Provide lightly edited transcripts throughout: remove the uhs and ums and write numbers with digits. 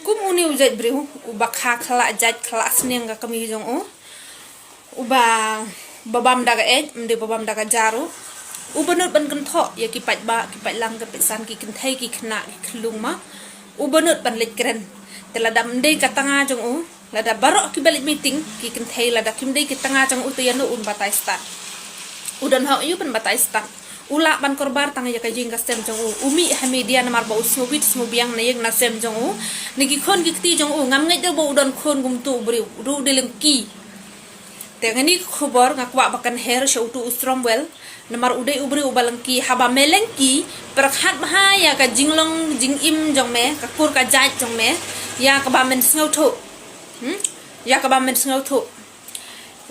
kum uni ujat beriu uba khala jat khala sniang ga kami jong uba babam daga mde babam daga jaru ubanut ban kentho ya ki pat lang ka pesan ki kenthai ki khna ki khlung ma ubanut ban lek kren telada mde ka tanga jong lada barok ki balik meeting ki kenthai lada kimde ki tanga jong tuyanu batai start udan ha yu ban batai start ula ban korbar tanga ya ka jing ka sem jong umi ha media namar ba usmobit smobiang na yeng na sem jong niki khon ki ti jong ngam ngai do bo udan khon gum tu briu ru deleng ki tengani khobor ngakwa bakan hair show tu scromwel namar udai ubri ubalengki haba melengki perkhat bahaya ka jinglong jingim jong me ka kur ka jat jong me ya ka ba men snau thu ya ka ba men snau thu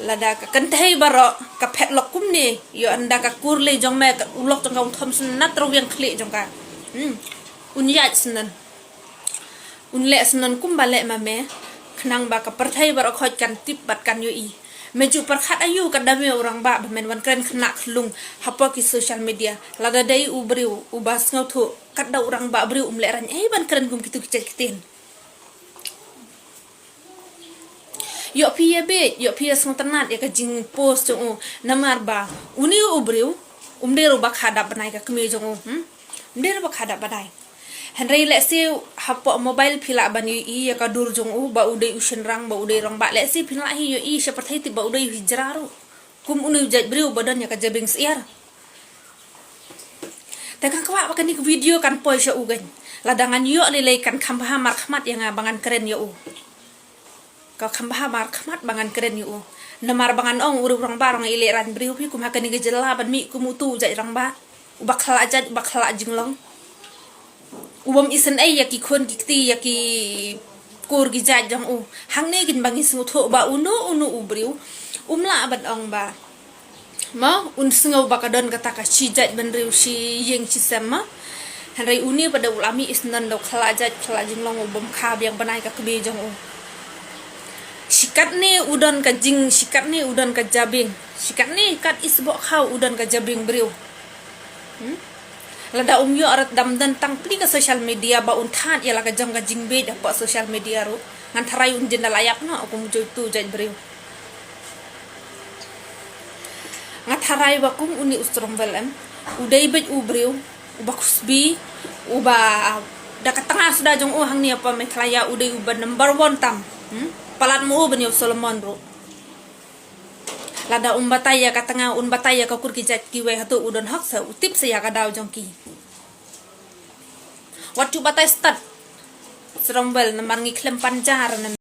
lada ka kanthai baro ka phet lok kum ni yo anda ka kur le jong me ka ulok jong ka thom sunat ro yang khli jong ka un yat snan un le snan kum ba le ma me khnang ba ka perthai baro khoj kan tip bat kan yo i meju perkhat ayu ka dami orang ba men wan kren khna khlung hapo ki social media lada dai ubriu ubas ngau thu kat da orang ba briu le ran ban kren gum kitu kitin yo pia be yo pia song tanat ya ka jing post jong namar ba uni ubriu ro ba khada banai ka kmi jong ro ba khada banai Henry let's say hapo mobile pila bani i ya ka dur jong ba udai ushen rang ba udai rang ba let's say pila hi yo i seperti ti ba udai hijraru kum unu jat briu badan ya ka jabing siar tekan kwa ba kan ni video kan poi sha ugan ladangan yo lelai kan khambha mar khmat yang bangan keren yo ka khambha mar khmat bangan keren yo namar bangan ong uru rang ba rang ile ran briu pi kum ha kan ni gejela ban mi kum tu jat rang ba ubak khala jat ubak khala jinglong ubam isen ai ya ki khon ki ti ya ki kur gi jat jang hang ne gin bangi singu tho ba unu ubriu umla ban ong ba ma un singu ba ka don kata ka chi jat ban riu si yeng chi sama hanrai uni pada ulami isnan do khala jat khala jinglong ubam kha biang banai ka kebe jang sikat ne udan ka jing sikat ne udan ka jabing sikat ne kat isbo khau udan ka jabing briu lada yo arat dam dan tang pli ka social media ba unthan ya laga jam ka jingbe da pa social media ro ngan tharai un jenda layak na aku mujo tu jaj briu ngat tharai ba kum uni scromwel udai bet ubriu ubakusbi uba da ka tanga sudah jong hang ni apa MEGHALAYA udai uba number 1 tam palat mu ben yo Solomon ro lada bataya ka tanga bataya ka kur ki jat ki we hatu udon hak sa utip sa ya ka daw jong ki wat tu batai start scromwel namar ngi klem panjar